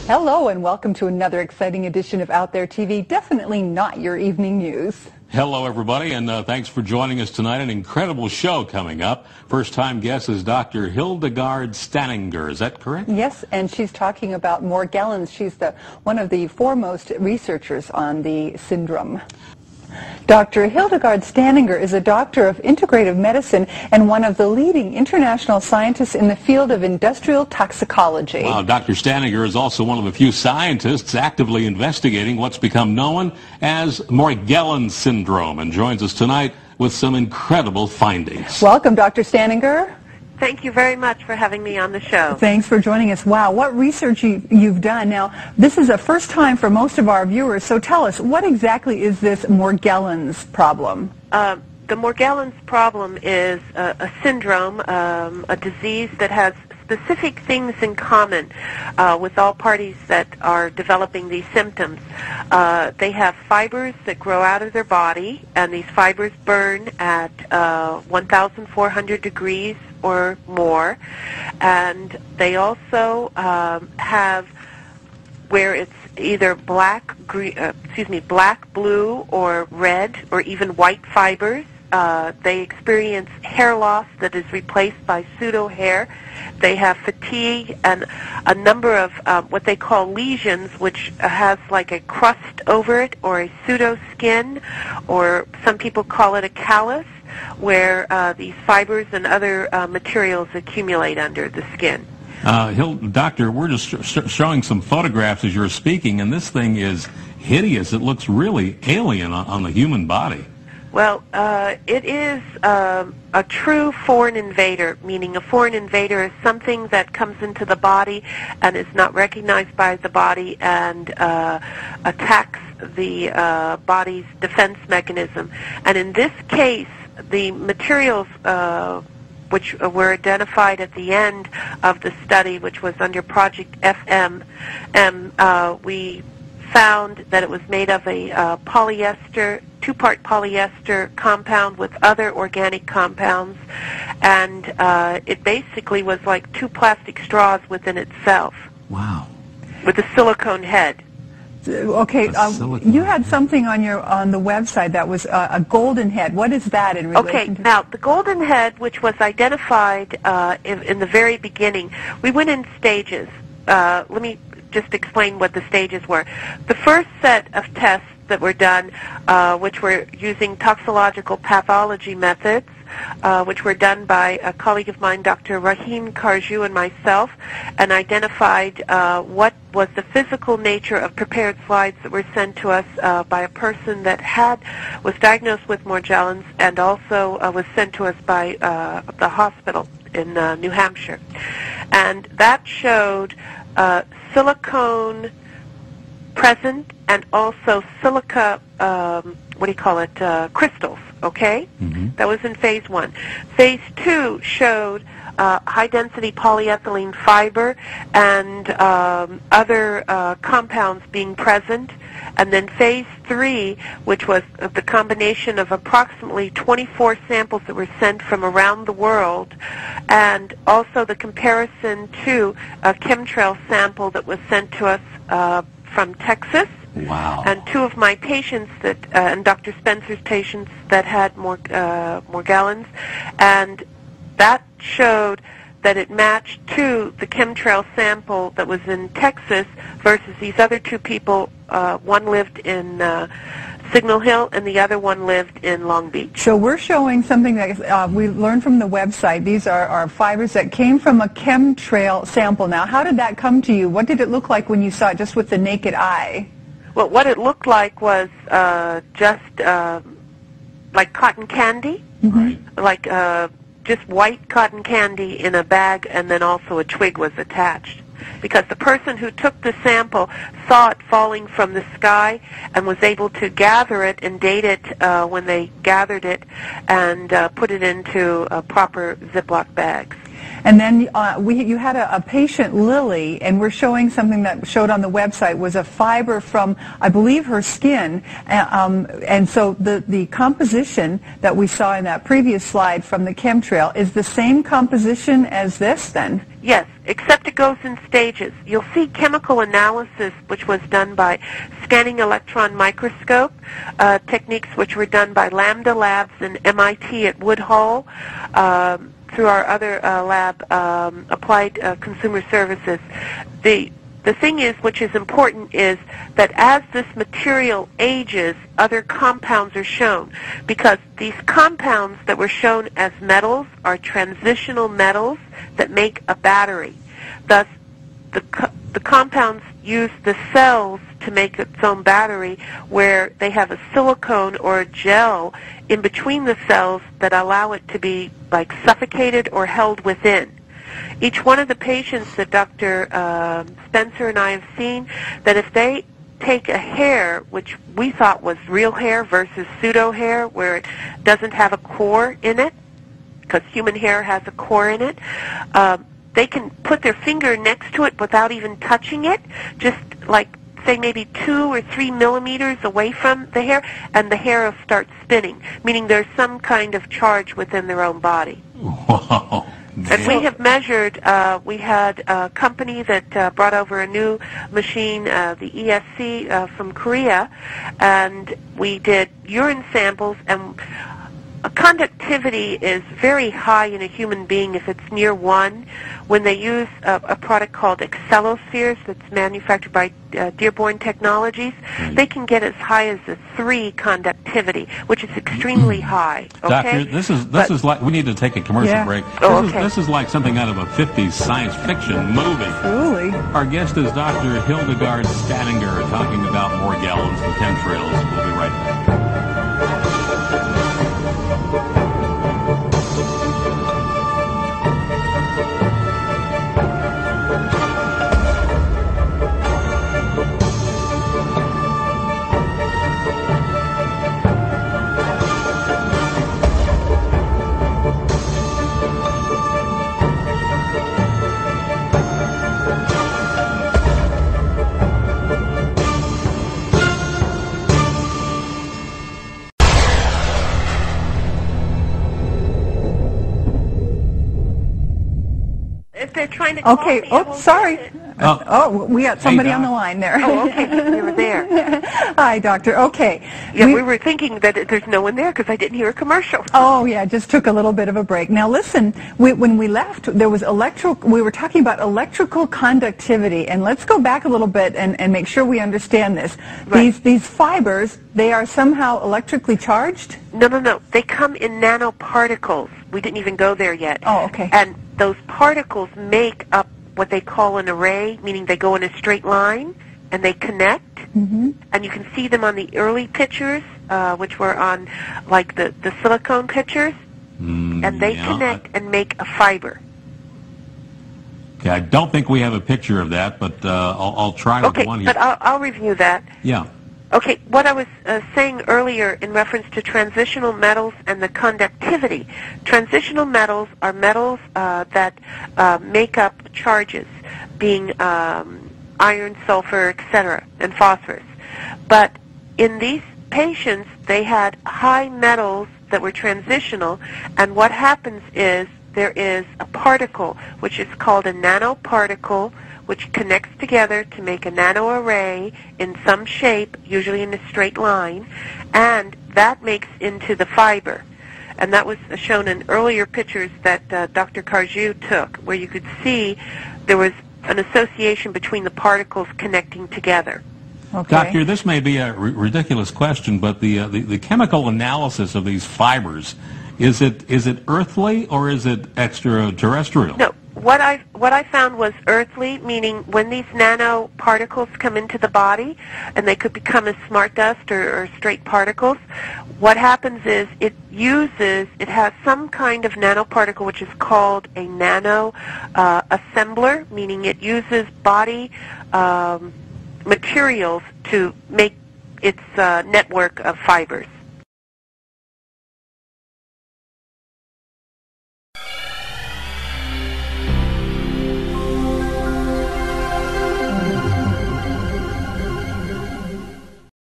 Hello and welcome to another exciting edition of Out There TV. Definitely not your evening news. Hello everybody, and thanks for joining us tonight. An incredible show coming up. First time guest is Dr. Hildegarde Staninger. Is that correct? Yes, and she's talking about Morgellons. She's one of the foremost researchers on the syndrome. Dr. Hildegarde Staninger is a doctor of integrative medicine and one of the leading international scientists in the field of industrial toxicology. Wow, Dr. Staninger is also one of a few scientists actively investigating what's become known as Morgellons syndrome, and joins us tonight with some incredible findings. Welcome, Dr. Staninger. Thank you very much for having me on the show. Thanks for joining us. Wow, what research you've done. Now, this is a first time for most of our viewers, so tell us, what exactly is this Morgellons problem? The Morgellons problem is a syndrome, a disease that has specific things in common with all parties that are developing these symptoms. They have fibers that grow out of their body, and these fibers burn at 1,400 degrees or more, and they also have where it's either black, blue, or red, or even white fibers. They experience hair loss that is replaced by pseudo hair. They have fatigue and a number of what they call lesions, which has like a crust over it, or a pseudo skin, or some people call it a callus, where these fibers and other materials accumulate under the skin. Doctor, we're just showing some photographs as you're speaking, and this thing is hideous. It looks really alien on the human body. Well, it is a true foreign invader, meaning a foreign invader is something that comes into the body and is not recognized by the body and attacks the body's defense mechanism. And in this case, the materials which were identified at the end of the study, which was under Project FM, we found that it was made of a polyester, two-part polyester compound with other organic compounds, and it basically was like two plastic straws within itself. Wow. With a silicone head. Okay, you had something on the website that was a golden head. What is that in relation to? Now the golden head, which was identified in the very beginning, we went in stages. Let me just explain what the stages were. The first set of tests that were done, which were using toxicological pathology methods, which were done by a colleague of mine, Dr. Rahim Karju, and myself, and identified what was the physical nature of prepared slides that were sent to us by a person that was diagnosed with Morgellons, and also was sent to us by the hospital in New Hampshire. And that showed silicone present and also silica, crystals, okay? Mm-hmm. That was in phase 1. Phase 2 showed high-density polyethylene fiber and other compounds being present. And then phase 3, which was the combination of approximately 24 samples that were sent from around the world, and also the comparison to a chemtrail sample that was sent to us from Texas. Wow. And two of my patients and Dr. Spencer's patients that had Morgellons, and that showed that it matched to the chemtrail sample that was in Texas versus these other two people. One lived in Signal Hill and the other one lived in Long Beach. So we're showing something that we learned from the website. These are fibers that came from a chemtrail sample. Now, how did that come to you? What did it look like when you saw it just with the naked eye? Well, what it looked like was just like cotton candy, Mm-hmm. like just white cotton candy in a bag, and then also a twig was attached. Because the person who took the sample saw it falling from the sky and was able to gather it and date it when they gathered it and put it into proper Ziploc bags. And then you had a patient, Lily, and we're showing something that showed on the website was a fiber from, I believe, her skin. And so the composition that we saw in that previous slide from the chemtrail is the same composition as this then? Yes, except it goes in stages. You'll see chemical analysis, which was done by scanning electron microscope, techniques which were done by Lambda Labs and MIT at Woodhull, through our other lab, Applied Consumer Services. The thing is, which is important, is that as this material ages, other compounds are shown, because these compounds that were shown as metals are transitional metals that make a battery. Thus, the compounds use the cells to make its own battery, where they have a silicone or a gel in between the cells that allow it to be like suffocated or held within. Each one of the patients that Dr. Spencer and I have seen, that if they take a hair, which we thought was real hair versus pseudo hair, where it doesn't have a core in it, because human hair has a core in it, they can put their finger next to it without even touching it, just like, say, maybe 2 or 3 millimeters away from the hair, and the hair will start spinning, meaning there's some kind of charge within their own body. Wow. And we have measured, we had a company that brought over a new machine, the ESC from Korea, and we did urine samples, and conductivity is very high in a human being if it's near 1. When they use a product called Excelospheres that's manufactured by Dearborn Technologies, they can get as high as a 3 conductivity, which is extremely high. Okay? Doctor, this is like, we need to take a commercial break. This is like something out of a 50s science fiction movie. Absolutely. Our guest is Dr. Hildegarde Staninger, talking about Morgellons and chemtrails. We'll be right back. They're trying to call me. Oh, sorry. We got somebody on the line there. Oh, okay. They were there. Hi, Doctor. Okay. Yeah, we were thinking that there's no one there because I didn't hear a commercial. Oh, yeah, just took a little bit of a break. Now, listen, when we left, there was we were talking about electrical conductivity, and let's go back a little bit and make sure we understand this. Right. These fibers, they are somehow electrically charged? No. They come in nanoparticles. We didn't even go there yet. Oh, okay. And those particles make up what they call an array, meaning they go in a straight line and they connect. Mm-hmm. And you can see them on the early pictures, which were on like the silicone pictures, and they connect and make a fiber. Okay, I don't think we have a picture of that, but I'll try with the one here. Okay, but I'll review that. Yeah. Okay, what I was saying earlier in reference to transitional metals and the conductivity. Transitional metals are metals that make up charges, being iron, sulfur, etc., and phosphorus. But in these patients, they had high metals that were transitional, and what happens is there is a particle, which is called a nanoparticle, which connects together to make a nanoarray in some shape, usually in a straight line, and that makes into the fiber. And that was shown in earlier pictures that Dr. Carjou took, where you could see there was an association between the particles connecting together. Okay. Doctor, this may be a ridiculous question, but the chemical analysis of these fibers, is it earthly or is it extraterrestrial? No. What I found was earthly, meaning when these nanoparticles come into the body, and they could become as smart dust or straight particles, what happens is it has some kind of nanoparticle which is called a nano assembler, meaning it uses body materials to make its network of fibers.